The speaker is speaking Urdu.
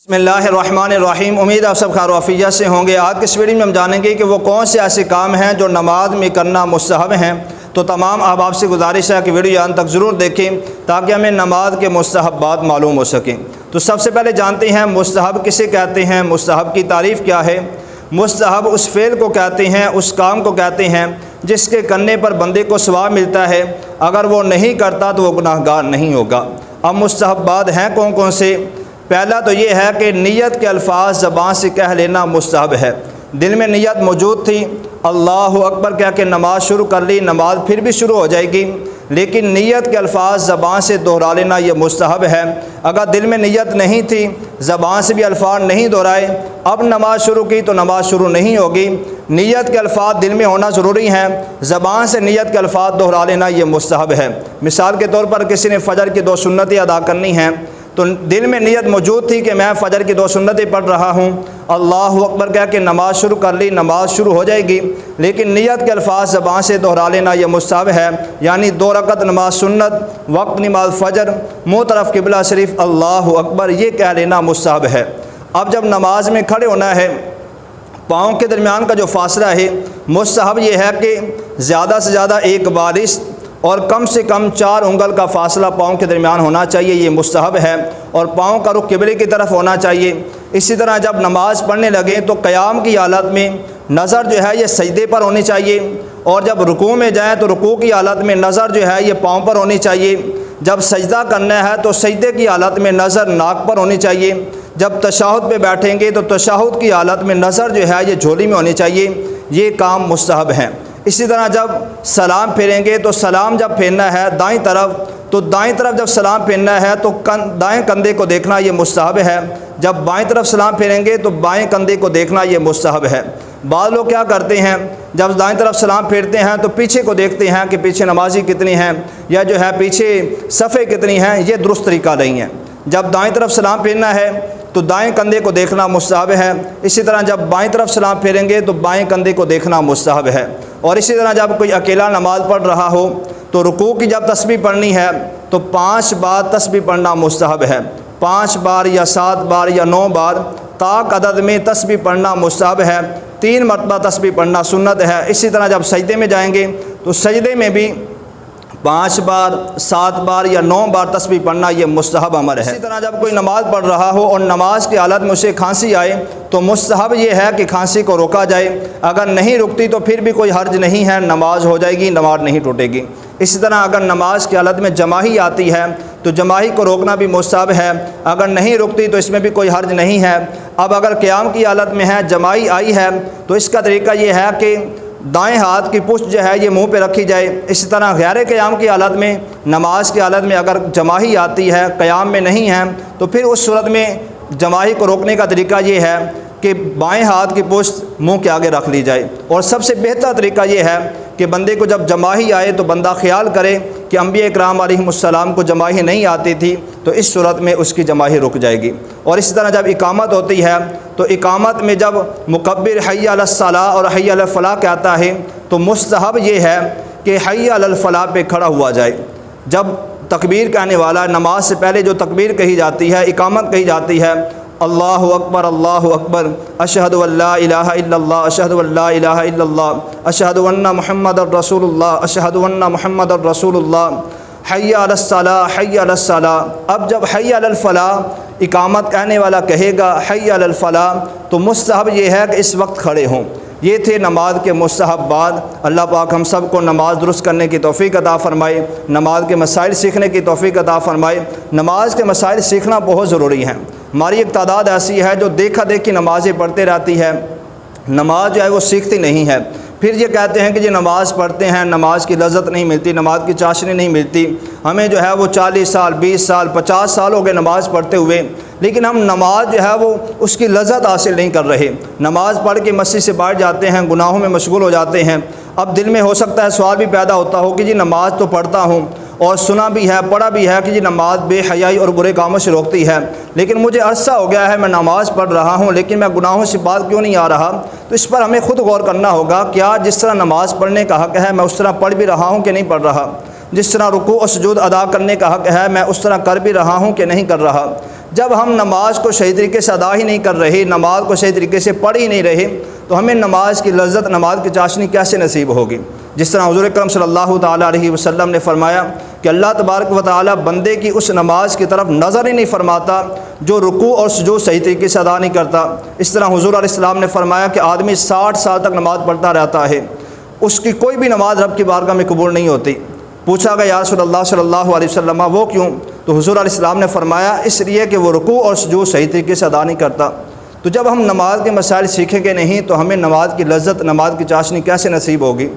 بسم اللہ الرحمن الرحیم۔ امید آپ سب خیر و عافیت سے ہوں گے۔ آج کی اس ویڈیو میں ہم جانیں گے کہ وہ کون سے ایسے کام ہیں جو نماز میں کرنا مستحب ہیں۔ تو تمام احباب سے گزارش ہے کہ ویڈیو انت تک ضرور دیکھیں تاکہ ہمیں نماز کے مستحبات معلوم ہو سکیں۔ تو سب سے پہلے جانتے ہیں مستحب کسے کہتے ہیں، مستحب کی تعریف کیا ہے۔ مستحب اس فعل کو کہتے ہیں، اس کام کو کہتے ہیں جس کے کرنے پر بندے کو ثواب ملتا ہے، اگر وہ نہیں کرتا تو وہ گناہ گار نہیں ہوگا۔ اب مستحبات ہیں کون کون سے؟ پہلا تو یہ ہے کہ نیت کے الفاظ زبان سے کہہ لینا مستحب ہے۔ دل میں نیت موجود تھی، اللہ اکبر کہہ کے نماز شروع کر لی، نماز پھر بھی شروع ہو جائے گی، لیکن نیت کے الفاظ زبان سے دہرا لینا یہ مستحب ہے۔ اگر دل میں نیت نہیں تھی، زبان سے بھی الفاظ نہیں دہرائے، اب نماز شروع کی تو نماز شروع نہیں ہوگی۔ نیت کے الفاظ دل میں ہونا ضروری ہیں، زبان سے نیت کے الفاظ دہرا لینا یہ مستحب ہے۔ مثال کے طور پر کسی نے فجر کی 2 سنتیں ادا کرنی ہیں، تو دل میں نیت موجود تھی کہ میں فجر کی 2 سنتیں پڑھ رہا ہوں، اللہ اکبر کہہ کے نماز شروع کر لی، نماز شروع ہو جائے گی، لیکن نیت کے الفاظ زبان سے دہرا لینا یہ مستحب ہے۔ یعنی 2 رکعت نماز سنت، وقت نماز فجر، منہ طرف قبلہ شریف، اللہ اکبر یہ کہہ لینا مستحب ہے۔ اب جب نماز میں کھڑے ہونا ہے، پاؤں کے درمیان کا جو فاصلہ ہے، مستحب یہ ہے کہ زیادہ سے زیادہ 1 بارش اور کم سے کم 4 انگل کا فاصلہ پاؤں کے درمیان ہونا چاہیے، یہ مستحب ہے، اور پاؤں کا رخ قبلے کی طرف ہونا چاہیے۔ اسی طرح جب نماز پڑھنے لگیں تو قیام کی حالت میں نظر جو ہے یہ سجدے پر ہونی چاہیے، اور جب رکوع میں جائیں تو رکوع کی حالت میں نظر جو ہے یہ پاؤں پر ہونی چاہیے۔ جب سجدہ کرنا ہے تو سجدے کی حالت میں نظر ناک پر ہونی چاہیے۔ جب تشہد پہ بیٹھیں گے تو تشہد کی حالت میں نظر جو ہے یہ جھولی میں ہونی چاہیے۔ یہ کام مستحب ہیں۔ اسی طرح جب سلام پھیریں گے تو سلام جب پھیرنا ہے دائیں طرف، تو دائیں طرف جب سلام پھیرنا ہے تو دائیں کندھے کو دیکھنا یہ مستحب ہے۔ جب بائیں طرف سلام پھیریں گے تو بائیں کندھے کو دیکھنا یہ مستحب ہے۔ بعض لوگ کیا کرتے ہیں، جب دائیں طرف سلام پھیرتے ہیں تو پیچھے کو دیکھتے ہیں کہ پیچھے نمازی کتنی ہیں، یا جو ہے پیچھے صفیں کتنی ہیں، یہ درست طریقہ نہیں ہے۔ جب دائیں طرف سلام پھیرنا ہے تو دائیں کندھے کو دیکھنا مستحب ہے۔ اسی طرح جب بائیں طرف سلام پھیریں گے تو بائیں کندھے کو دیکھنا مستحب ہے۔ اور اسی طرح جب کوئی اکیلا نماز پڑھ رہا ہو تو رکوع کی جب تسبیح پڑھنی ہے تو 5 بار تسبیح پڑھنا مستحب ہے۔ 5 بار یا 7 بار یا 9 بار طاق عدد میں تسبیح پڑھنا مستحب ہے۔ 3 مرتبہ تسبیح پڑھنا سنت ہے۔ اسی طرح جب سجدے میں جائیں گے تو سجدے میں بھی 5 بار 7 بار یا 9 بار تسبیح پڑھنا یہ مستحب امر ہے۔ اسی طرح جب کوئی نماز پڑھ رہا ہو اور نماز کی حالت میں اسے کھانسی آئے تو مستحب یہ ہے کہ کھانسی کو روکا جائے، اگر نہیں رکتی تو پھر بھی کوئی حرج نہیں ہے، نماز ہو جائے گی، نماز نہیں ٹوٹے گی۔ اسی طرح اگر نماز کی حالت میں جماہی آتی ہے تو جماہی کو روکنا بھی مستحب ہے، اگر نہیں رکتی تو اس میں بھی کوئی حرج نہیں ہے۔ اب اگر قیام کی حالت میں ہے، جماہی آئی ہے، تو اس کا طریقہ یہ ہے کہ دائیں ہاتھ کی پشت جو ہے یہ منہ پہ رکھی جائے۔ اسی طرح غیر قیام کی حالت میں، نماز کی حالت میں اگر جماہی آتی ہے، قیام میں نہیں ہے، تو پھر اس صورت میں جماہی کو روکنے کا طریقہ یہ ہے کہ بائیں ہاتھ کی پشت منہ کے آگے رکھ لی جائے۔ اور سب سے بہتر طریقہ یہ ہے کہ بندے کو جب جماہی آئے تو بندہ خیال کرے کہ انبیاء اکرام علیہم السلام کو جماہی نہیں آتی تھی، تو اس صورت میں اس کی جماہی رک جائے گی۔ اور اسی طرح جب اقامت ہوتی ہے تو اقامت میں جب مکبر حی علی الصلاۃ اور حی علی الفلاح کہتا ہے تو مستحب یہ ہے کہ حی علی الفلاح پہ کھڑا ہوا جائے۔ جب تکبیر کہنے والا، نماز سے پہلے جو تکبیر کہی جاتی ہے، اقامت کہی جاتی ہے، اللہ اکبر اللہ اکبر، اشہد ان لا الہ الا اللہ، اشہد ان لا الہ الا اللہ، اشہد ان محمد الرسول اللہ، اشہد ان محمد الرسول اللہ، حی علی الصلاۃ حی علی الصلاۃ۔ اب جب حی علی الفلاح اقامت کہنے والا کہے گا حی علی الفلاح تو مستحب یہ ہے کہ اس وقت کھڑے ہوں۔ یہ تھے نماز کے مستحبات۔ اللہ پاک ہم سب کو نماز درست کرنے کی توفیق عطا فرمائے، نماز کے مسائل سیکھنے کی توفیق عطا فرمائے۔ نماز کے مسائل سیکھنا بہت ضروری ہیں۔ ہماری ایک تعداد ایسی ہے جو دیکھا دیکھی نمازیں پڑھتے رہتی ہے، نماز جو ہے وہ سیکھتی نہیں ہے۔ پھر یہ کہتے ہیں کہ یہ نماز پڑھتے ہیں، نماز کی لذت نہیں ملتی، نماز کی چاشنی نہیں ملتی، ہمیں جو ہے وہ 40 سال 20 سال 50 سال ہو گئے نماز پڑھتے ہوئے، لیکن ہم نماز جو ہے وہ اس کی لذت حاصل نہیں کر رہے۔ نماز پڑھ کے مسجد سے باہر جاتے ہیں، گناہوں میں مشغول ہو جاتے ہیں۔ اب دل میں ہو سکتا ہے سوال بھی پیدا ہوتا ہو کہ جی نماز تو پڑھتا ہوں اور سنا بھی ہے، پڑھا بھی ہے کہ جی نماز بے حیائی اور برے کاموں سے روکتی ہے، لیکن مجھے عرصہ ہو گیا ہے میں نماز پڑھ رہا ہوں لیکن میں گناہوں سے باز کیوں نہیں آ رہا؟ تو اس پر ہمیں خود غور کرنا ہوگا، کیا جس طرح نماز پڑھنے کا حق ہے میں اس طرح پڑھ بھی رہا ہوں کہ نہیں پڑھ رہا؟ جس طرح رکوع و سجود ادا کرنے کا حق ہے میں اس طرح کر بھی رہا ہوں کہ نہیں کر رہا؟ جب ہم نماز کو صحیح طریقے سے ادا ہی نہیں کر رہے، نماز کو صحیح طریقے سے پڑھ ہی نہیں رہے، تو ہمیں نماز کی لذت، نماز کی چاشنی کیسے نصیب ہوگی؟ جس طرح حضور اکرم صلی اللہ تعالیٰ علیہ وسلم نے فرمایا کہ اللہ تبارک و تعالیٰ بندے کی اس نماز کی طرف نظر ہی نہیں فرماتا جو رکوع اور سجود صحیح طریقے سے ادا نہیں کرتا۔ اس طرح حضور علیہ السلام نے فرمایا کہ آدمی 60 سال تک نماز پڑھتا رہتا ہے، اس کی کوئی بھی نماز رب کی بارگاہ میں قبول نہیں ہوتی۔ پوچھا گیا یا رسول اللہ صلی اللہ علیہ وسلم وہ کیوں؟ تو حضور علیہ السلام نے فرمایا اس لیے کہ وہ رکوع اور سجود صحیح طریقے سے ادا نہیں کرتا۔ تو جب ہم نماز کے مسائل سیکھیں گے نہیں تو ہمیں نماز کی لذت، نماز کی چاشنی کیسے نصیب ہوگی؟